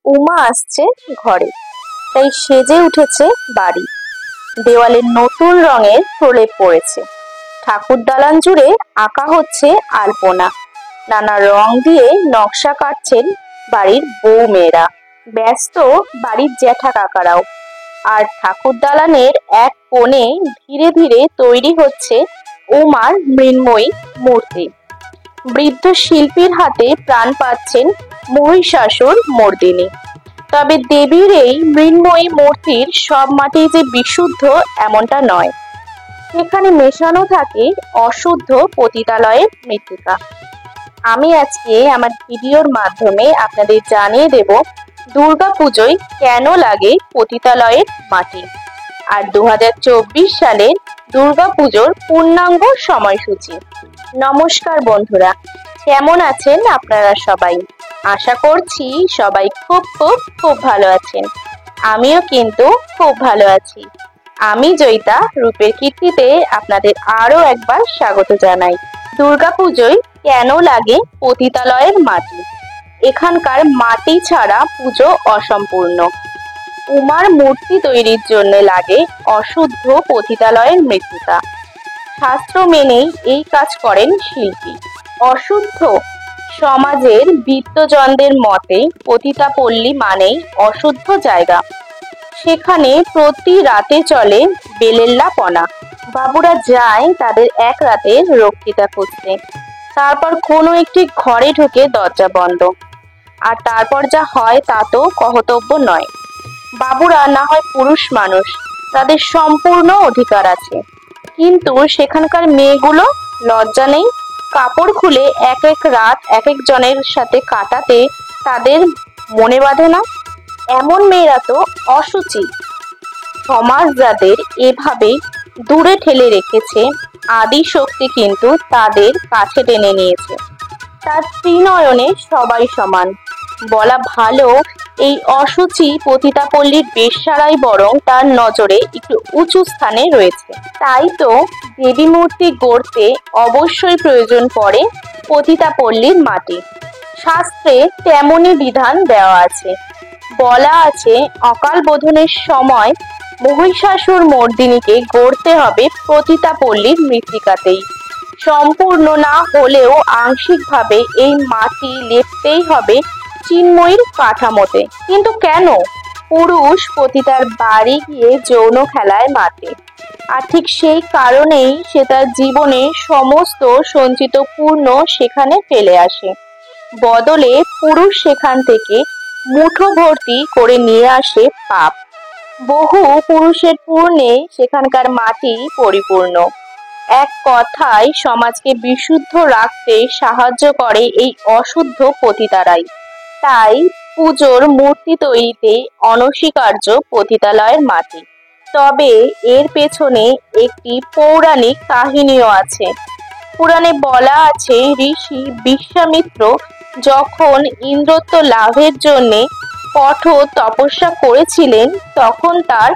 উমা আসছে ঘরে, তাই সেজে উঠেছে বাড়ি। দেওয়ালে নতুন রঙের প্রলেপ পড়েছে। ঠাকুর দালান জুড়ে আঁকা হচ্ছে আলপনা। নানা রং দিয়ে নকশা কাটছেন বাড়ির বউ মেয়েরা। ব্যস্ত বাড়ির জ্যাঠা কাকারাও। আর ঠাকুর দালানের এক কোণে ধীরে ধীরে তৈরি হচ্ছে উমার মৃন্ময়ী মূর্তি। বৃদ্ধ শিল্পীর হাতে প্রাণ পাচ্ছেন মহিষাসুর মর্দিনী। তবে দেবীর এই মৃন্ময়ী মূর্তির সব মাটি যে বিশুদ্ধ এমনটা নয়। সেখানে মেশানো থাকে অশুদ্ধ পতিতালয়ের মৃত্তিকা। আমি আজকে আমার ভিডিওর মাধ্যমে আপনাদের জানিয়ে দেব দুর্গাপুজোয় কেন লাগে পতিতালয়ের মাটি, আর 2024 সালের দুর্গাপুজোর পূর্ণাঙ্গ সময়সূচি। নমস্কার বন্ধুরা, কেমন আছেন আপনারা সবাই? আশা করছি সবাই খুব খুব খুব ভালো আছেন। আমিও কিন্তু খুব ভালো আছি। আমি জয়িতা রূপের কীর্তিতে আপনাদের আরো একবার স্বাগত জানাই। দুর্গাপুজোয় কেন লাগে পতিতালয়ের মাটি? এখানকার মাটি ছাড়া পুজো অসম্পূর্ণ। উমার মূর্তি তৈরির জন্য লাগে অশুদ্ধ পতিতালয়ের মৃত্তিকা। শাস্ত্র মেনেই এই কাজ করেন শিল্পী। অশুদ্ধ সমাজের বিত্তজনদের মতে পতিতাপল্লী মানেই অশুদ্ধ জায়গা। সেখানে প্রতি রাতে চলে বেলেল্লাপনা। বাবুরা যায় তাদের এক রাতের রক্ষিতা খুঁজতে। তারপর কোনো একটি ঘরে ঢুকে দরজা বন্ধ। আর তারপর যা হয় তা তো কহতব্য নয়। বাবুরা না হয় পুরুষ মানুষ, তাদের সম্পূর্ণ অধিকার আছে, কিন্তু সেখানকার মেয়েগুলো লজ্জা নেই? কাপড় খুলে এক এক রাত এক একজনের সাথে কাটাতে তাদের মনে বাঁধে না? এমন মেয়েরা তো অসুচি। সমাজ যাদের এভাবে দূরে ঠেলে রেখেছে, আদি শক্তি কিন্তু তাদের কাছে টেনে নিয়েছে। তার ত্রিনয়নে সবাই সমান। বলা ভালো, এই অসুচি পতিতাপল্লীর বেশ্যারাই বরং তার নজরে একটু উঁচু স্থানে রয়েছে। তাই তো দেবী মূর্তি গড়তে অবশ্যই প্রয়োজন পড়ে পতিতাপল্লীর মাটি। শাস্ত্রে তেমনই বিধান দেওয়া আছে। বলা আছে, অকাল বোধনের সময় মহিষাসুর মর্দিনীকে গড়তে হবে পতিতাপল্লীর মৃত্তিকাতেই। সম্পূর্ণ না হলেও আংশিকভাবে এই মাটি লেপতেই হবে চিন্ময়ীর কাঠামোতে। কিন্তু কেন? পুরুষ পতিতার বাড়ি গিয়ে যৌন খেলায় মাতে, আর ঠিক সেই কারণেই সে তার জীবনে সমস্ত সঞ্চিত পূর্ণ সেখানে ফেলে আসে। বদলে পুরুষ সেখান থেকে মুঠো ভর্তি করে নিয়ে আসে পাপ। বহু পুরুষের পূর্ণে সেখানকার মাটি পরিপূর্ণ। এক কথায় সমাজকে বিশুদ্ধ রাখতে সাহায্য করে এই অশুদ্ধ পতিতারাই। তাই পুজোর মূর্তি তৈরিতে অনস্বীকার্য পতিতালয়ের মাটি। তবে এর পেছনে একটি পৌরাণিক কাহিনীও আছে। পুরাণে বলা আছে, ঋষি বিশ্বামিত্র যখন ইন্দ্রত্ব লাভের জন্যে কঠোর তপস্যা করেছিলেন, তখন তার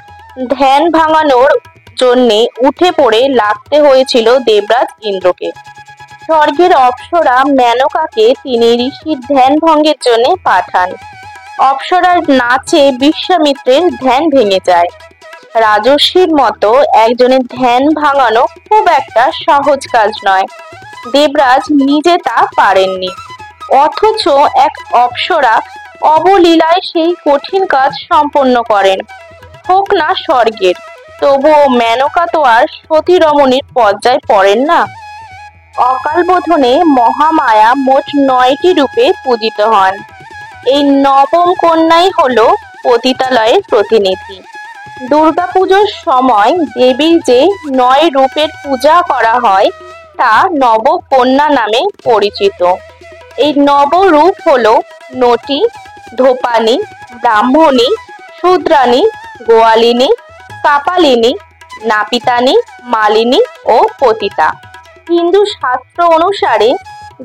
ধ্যান ভাঙানোর জন্যে উঠে পড়ে লাগতে হয়েছিল দেবরাজ ইন্দ্রকে। স্বর্গের অপ্সরা মেনকাকে তিনি ঋষির ধ্যান ভঙ্গের জন্য পাঠান। অপ্সরার নাচে বিশ্বামিত্রের ধ্যান ভেঙে যায়। রাজর্ষির মতো একজনের ধ্যান ভাঙানো খুব একটা সহজ কাজ নয়। দেবরাজ নিজে তা পারেননি, অথচ এক অপ্সরা অবলীলায় সেই কঠিন কাজ সম্পন্ন করেন। হোক না স্বর্গের, তবুও মেনকা তো আর সতী রমণীর পর্যায়ে পড়েন না। অকাল বোধনে মহামায়া মোট 9টি রূপে পূজিত হন। এই নবম কন্যাই হল পতিতালয়ের প্রতিনিধি। দুর্গাপুজোর সময় দেবীর যে 9 রূপের পূজা করা হয় তা নবকন্যা নামে পরিচিত। এই নবরূপ হল নটি, ধোপানি, ব্রাহ্মণী, শূদ্রাণী, গোয়ালিনী, কাপালিনী, নাপিতানি, মালিনী ও পতিতা। হিন্দু শাস্ত্র অনুসারে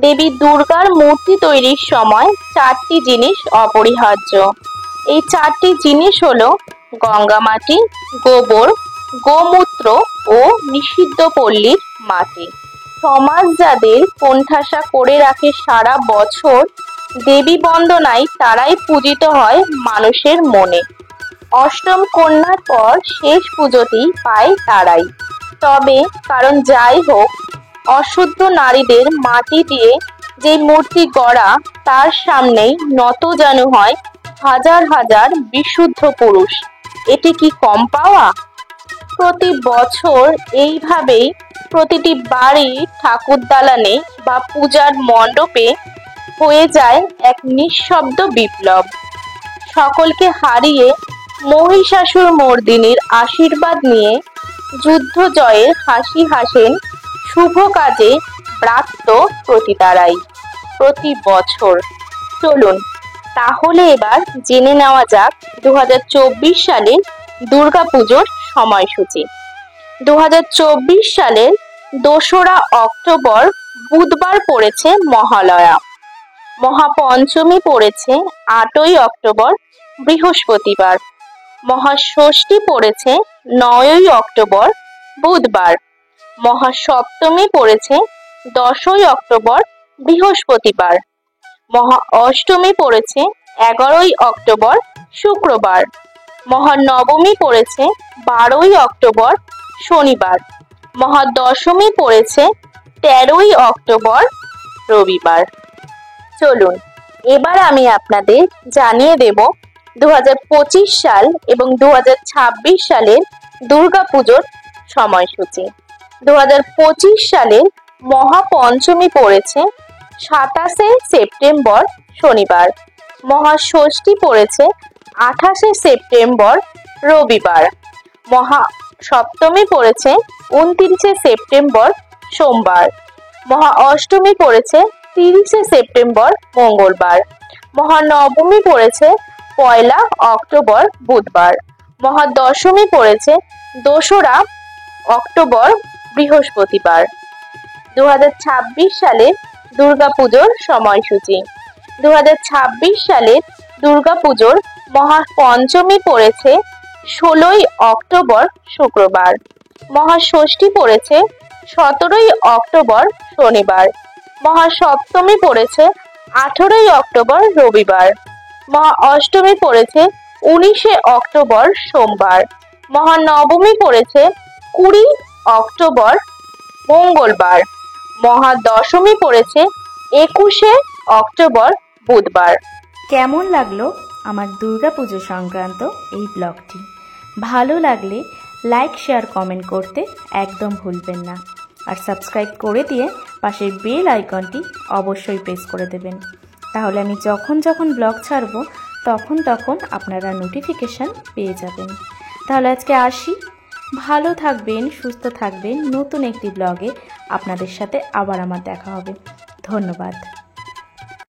দেবী দুর্গার মূর্তি তৈরির সময় 4টি জিনিস অপরিহার্য। এই 4টি জিনিস হলো গঙ্গা মাটি, গোবর, গোমূত্র ও নিষিদ্ধ পল্লীর মাটি। সমাজ যাদের কোণঠাসা করে রাখে সারা বছর, দেবী বন্দনায় তারাই পূজিত হয় মানুষের মনে। অষ্টম কন্যার পর শেষ পুজোটি পায় তারাই। তবে কারণ যাই হোক, অশুদ্ধ নারীদের মাটি দিয়ে যে মূর্তি গড়া, তার সামনেই নতজানু হয় হাজার হাজার বিশুদ্ধ পুরুষ। এটি কি কম পাওয়া? প্রতি বছর এইভাবেই প্রতিটি বাড়ির ঠাকুর দালানে বা পূজার মণ্ডপে হয়ে যায় এক নিঃশব্দ বিপ্লব। সকলকে হারিয়ে মহিষাসুর মর্দিনীর আশীর্বাদ নিয়ে যুদ্ধ জয়ের হাসি হাসেন শুভ কাজে ব্রাত্য প্রতিতারাই প্রতি বছর। চলুন তাহলে এবার জেনে নেওয়া যাক 2024 সালের দুর্গাপুজোর সময়সূচি। 2024 সালের 2রা অক্টোবর বুধবার পড়েছে মহালয়া। মহাপঞ্চমী পড়েছে 8ই অক্টোবর বৃহস্পতিবার। মহাষষ্ঠী পড়েছে 9ই অক্টোবর বুধবার। মহাসপ্তমী পড়েছে 10ই অক্টোবর বৃহস্পতিবার। মহা অষ্টমী পড়েছে 11ই অক্টোবর শুক্রবার। মহানবমী পড়েছে 12ই অক্টোবর শনিবার। মহাদশমী পড়েছে 13ই অক্টোবর রবিবার। চলুন এবার আমি আপনাদের জানিয়ে দেব 2025 সাল এবং 2026 সালের দুর্গাপুজোর সময়সূচি। 2025 সালের মহাপঞ্চমী পড়েছে 27শে সেপ্টেম্বর শনিবার। মহাষষ্ঠী পড়েছে 28শে সেপ্টেম্বর রবিবার। মহাসপ্তমী পড়েছে 29শে সেপ্টেম্বর সোমবার। মহা অষ্টমী পড়েছে 30শে সেপ্টেম্বর মঙ্গলবার। মহানবমী পড়েছে 1লা অক্টোবর বুধবার। মহাদশমী পড়েছে 2রা অক্টোবর বৃহস্পতিবার। 2026 সালের দুর্গাপুজোর সময়সূচি। 2026 সালের দুর্গাপুজোর মহাপঞ্চমী পড়েছে 16ই অক্টোবর শুক্রবার। মহাষষ্ঠী পড়েছে 17ই অক্টোবর শনিবার। মহাসপ্তমী পড়েছে 18ই অক্টোবর রবিবার। মহা অষ্টমী পড়েছে 19শে অক্টোবর সোমবার। মহানবমী পড়েছে 20 অক্টোবর মঙ্গলবার। মহাদশমী পড়েছে 21শে অক্টোবর বুধবার। কেমন লাগলো আমার দুর্গাপুজো সংক্রান্ত এই ব্লগটি? ভালো লাগলে লাইক শেয়ার কমেন্ট করতে একদম ভুলবেন না। আর সাবস্ক্রাইব করে দিয়ে পাশের বেল আইকনটি অবশ্যই প্রেস করে দেবেন। তাহলে আমি যখন যখন ব্লগ ছাড়বো তখন আপনারা নোটিফিকেশান পেয়ে যাবেন। তাহলে আজকে আসি, ভালো থাকবেন, সুস্থ থাকবেন। নতুন একটি ব্লগে আপনাদের সাথে আবার আমার দেখা হবে। ধন্যবাদ।